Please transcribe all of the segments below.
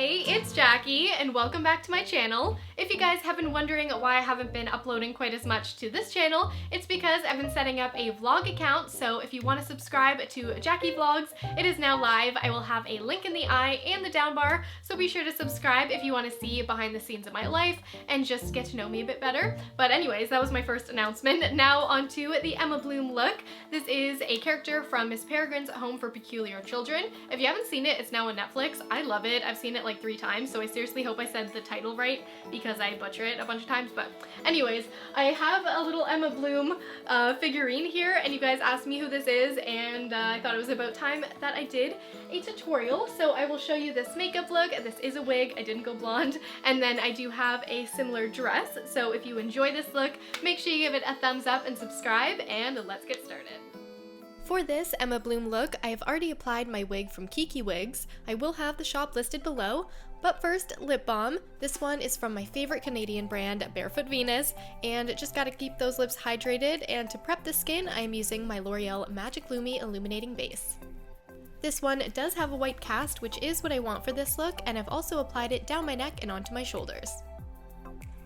Hey, it's Jackie, and welcome back to my channel. If you guys have been wondering why I haven't been uploading quite as much to this channel, it's because I've been setting up a vlog account, so if you want to subscribe to Jackie Vlogs, it is now live. I will have a link in the eye and the down bar, so be sure to subscribe if you want to see behind the scenes of my life and just get to know me a bit better. But anyways, that was my first announcement. Now onto the Emma Bloom look. This is a character from Miss Peregrine's Home for Peculiar Children. If you haven't seen it, it's now on Netflix. I love it. I've seen it like 3 times, so I seriously hope I said the title right because I butcher it a bunch of times. But anyways, I have a little Emma Bloom figurine here, and you guys asked me who this is, and I thought it was about time that I did a tutorial. So I will show you this makeup look. This is a wig. I didn't go blonde. And then I do have a similar dress. So if you enjoy this look, make sure you give it a thumbs up and subscribe, and let's get started. For this Emma Bloom look, I have already applied my wig from kekewigs. I will have the shop listed below, but first, lip balm. This one is from my favorite Canadian brand, Barefoot Venus, and just gotta keep those lips hydrated, and to prep the skin, I am using my L'Oreal Magic Lumi Illuminating Base. This one does have a white cast, which is what I want for this look, and I've also applied it down my neck and onto my shoulders.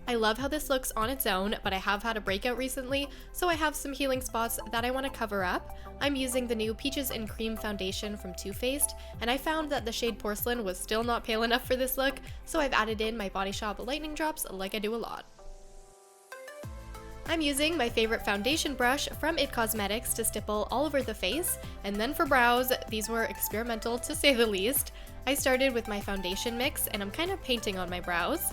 I love how this looks on its own, but I have had a breakout recently, so I have some healing spots that I want to cover up. I'm using the new Peaches and Cream foundation from Too Faced, and I found that the shade Porcelain was still not pale enough for this look, so I've added in my Body Shop lightning drops like I do a lot. I'm using my favorite foundation brush from IT Cosmetics to stipple all over the face, and then for brows, these were experimental to say the least. I started with my foundation mix, and I'm kind of painting on my brows.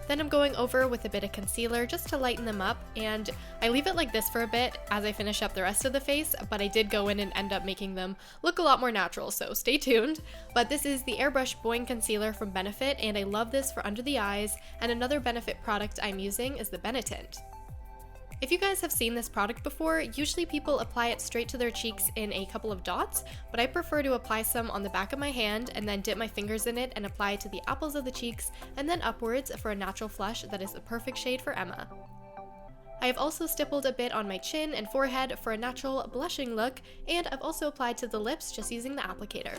Then I'm going over with a bit of concealer just to lighten them up, and I leave it like this for a bit as I finish up the rest of the face, but I did go in and end up making them look a lot more natural, so stay tuned. But this is the Airbrush Boi-ing concealer from Benefit, and I love this for under the eyes, and another Benefit product I'm using is the Benetint. If you guys have seen this product before, usually people apply it straight to their cheeks in a couple of dots, but I prefer to apply some on the back of my hand and then dip my fingers in it and apply it to the apples of the cheeks and then upwards for a natural flush that is the perfect shade for Emma. I have also stippled a bit on my chin and forehead for a natural blushing look, and I've also applied to the lips just using the applicator.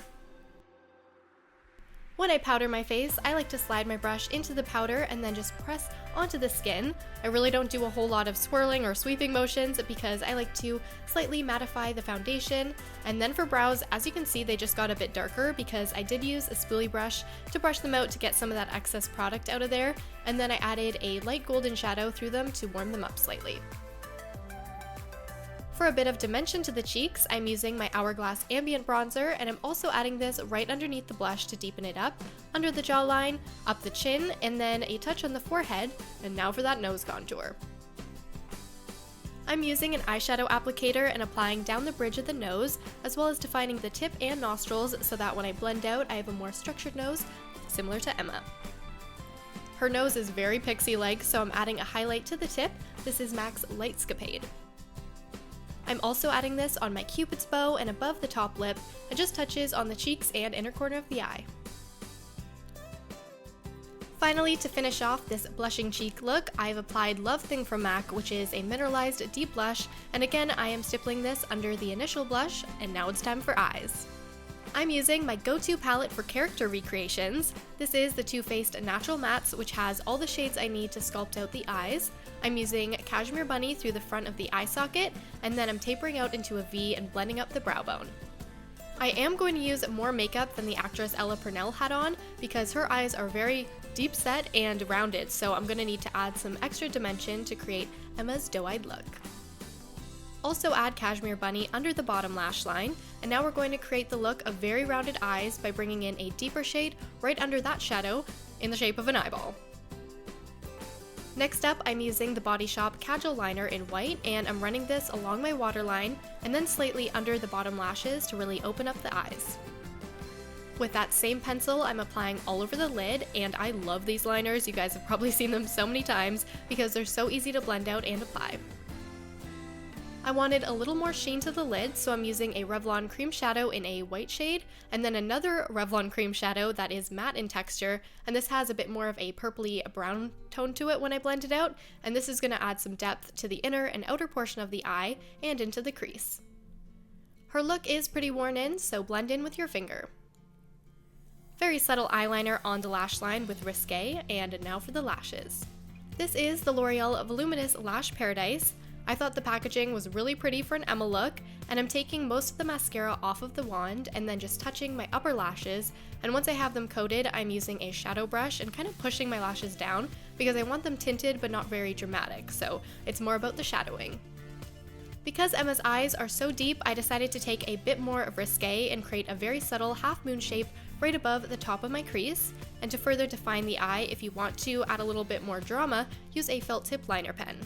When I powder my face, I like to slide my brush into the powder and then just press onto the skin. I really don't do a whole lot of swirling or sweeping motions because I like to slightly mattify the foundation. And then for brows, as you can see, they just got a bit darker because I did use a spoolie brush to brush them out to get some of that excess product out of there. And then I added a light golden shadow through them to warm them up slightly. For a bit of dimension to the cheeks, I'm using my Hourglass Ambient bronzer, and I'm also adding this right underneath the blush to deepen it up, under the jawline, up the chin, and then a touch on the forehead, and now for that nose contour. I'm using an eyeshadow applicator and applying down the bridge of the nose, as well as defining the tip and nostrils so that when I blend out, I have a more structured nose, similar to Emma. Her nose is very pixie-like, so I'm adding a highlight to the tip. This is MAC's Lightscapade. I'm also adding this on my Cupid's bow and above the top lip, and just touches on the cheeks and inner corner of the eye. Finally, to finish off this blushing cheek look, I've applied Love Thing from MAC, which is a mineralized deep blush, and again I am stippling this under the initial blush, and now it's time for eyes. I'm using my go-to palette for character recreations. This is the Too Faced Natural Mattes, which has all the shades I need to sculpt out the eyes. I'm using Cashmere Bunny through the front of the eye socket, and then I'm tapering out into a V and blending up the brow bone. I am going to use more makeup than the actress Ella Purnell had on because her eyes are very deep set and rounded, so I'm going to need to add some extra dimension to create Emma's doe-eyed look. Also add Cashmere Bunny under the bottom lash line, and now we're going to create the look of very rounded eyes by bringing in a deeper shade right under that shadow in the shape of an eyeball. Next up, I'm using the Body Shop Kajal liner in white, and I'm running this along my waterline and then slightly under the bottom lashes to really open up the eyes. With that same pencil, I'm applying all over the lid, and I love these liners. You guys have probably seen them so many times because they're so easy to blend out and apply. I wanted a little more sheen to the lid, so I'm using a Revlon cream shadow in a white shade, and then another Revlon cream shadow that is matte in texture, and this has a bit more of a purpley brown tone to it when I blend it out, and this is going to add some depth to the inner and outer portion of the eye and into the crease. Her look is pretty worn in, so blend in with your finger. very subtle eyeliner on the lash line with Risque, and now for the lashes. This is the L'Oreal Voluminous Lash Paradise. I thought the packaging was really pretty for an Emma look, and I'm taking most of the mascara off of the wand and then just touching my upper lashes, and once I have them coated, I'm using a shadow brush and kind of pushing my lashes down because I want them tinted but not very dramatic, so it's more about the shadowing. Because Emma's eyes are so deep, I decided to take a bit more of Risque and create a very subtle half moon shape right above the top of my crease. And to further define the eye, if you want to add a little bit more drama, use a felt tip liner pen.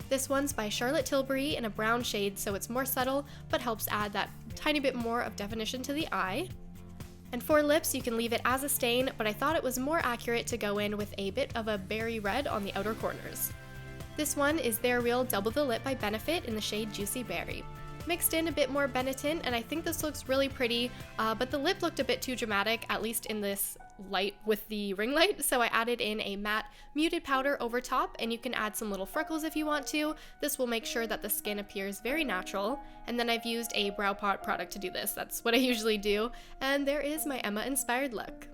This one's by Charlotte Tilbury in a brown shade, so it's more subtle, but helps add that tiny bit more of definition to the eye. And for lips, you can leave it as a stain, but I thought it was more accurate to go in with a bit of a berry red on the outer corners. This one is They're Real Double the Lip by Benefit in the shade Juicy Berry. Mixed in a bit more Benetint, and I think this looks really pretty, but the lip looked a bit too dramatic, at least in this light with the ring light, so I added in a matte muted powder over top, and you can add some little freckles if you want to. This will make sure that the skin appears very natural, and then I've used a brow pot product to do this. That's what I usually do, and there is my Emma inspired look.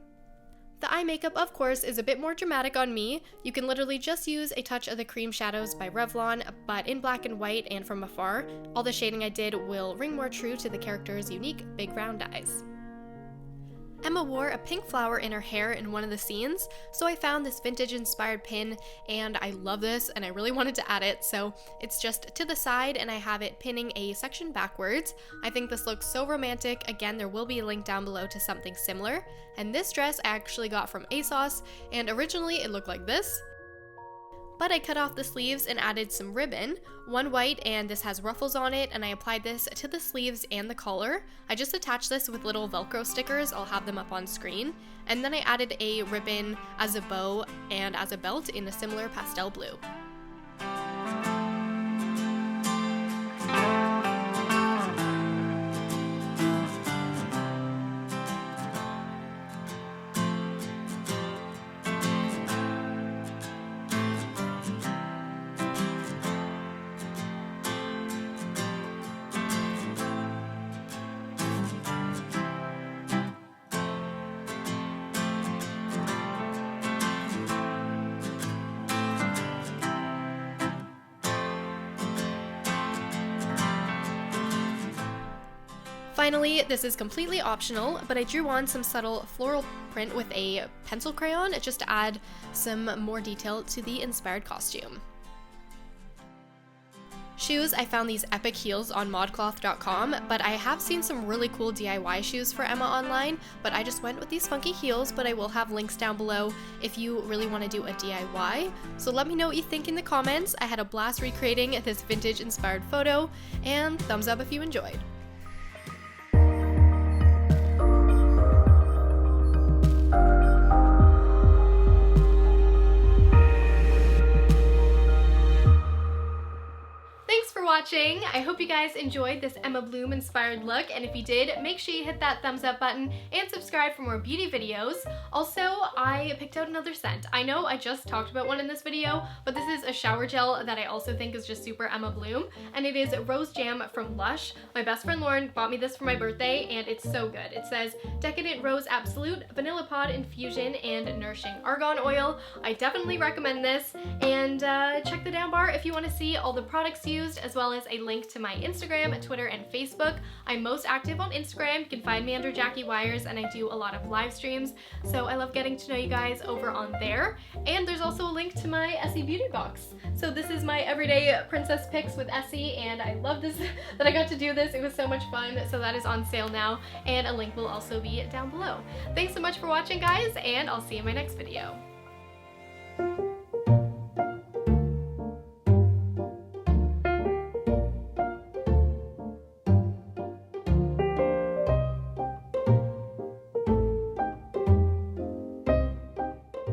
The eye makeup, of course, is a bit more dramatic on me. You can literally just use a touch of the Creme shadows by Revlon, but in black and white and from afar. All the shading I did will ring more true to the character's unique big round eyes. Emma wore a pink flower in her hair in one of the scenes, so I found this vintage inspired pin, and I love this and I really wanted to add it, so it's just to the side and I have it pinning a section backwards. I think this looks so romantic. Again, there will be a link down below to something similar, and this dress I actually got from ASOS, and originally it looked like this. But I cut off the sleeves and added some ribbon, one white, and this has ruffles on it, and I applied this to the sleeves and the collar. I just attached this with little Velcro stickers, I'll have them up on screen, and then I added a ribbon as a bow and as a belt in a similar pastel blue. Finally, this is completely optional, but I drew on some subtle floral print with a pencil crayon just to add some more detail to the inspired costume. Shoes, I found these epic heels on modcloth.com, but I have seen some really cool DIY shoes for Emma online, but I just went with these funky heels, but I will have links down below if you really want to do a DIY. So let me know what you think in the comments. I had a blast recreating this vintage inspired photo, and thumbs up if you enjoyed. Watching. I hope you guys enjoyed this Emma Bloom inspired look, and if you did, make sure you hit that thumbs up button and subscribe for more beauty videos. Also, I picked out another scent. I know I just talked about one in this video, but this is a shower gel that I also think is just super Emma Bloom, and it is Rose Jam from Lush. My best friend Lauren bought me this for my birthday, and it's so good. It says Decadent Rose Absolute, Vanilla Pod Infusion, and Nourishing Argan Oil. I definitely recommend this, and check the down bar if you want to see all the products used, as well as a link to my Instagram, Twitter, and Facebook. I'm most active on Instagram. You can find me under Jackie Wyers, and I do a lot of live streams, so I love getting to know you guys over on there. And there's also a link to my Essie beauty box. So this is my everyday princess pics with Essie, and I love this that I got to do this. It was so much fun, so that is on sale now, and a link will also be down below. Thanks so much for watching, guys, and I'll see you in my next video.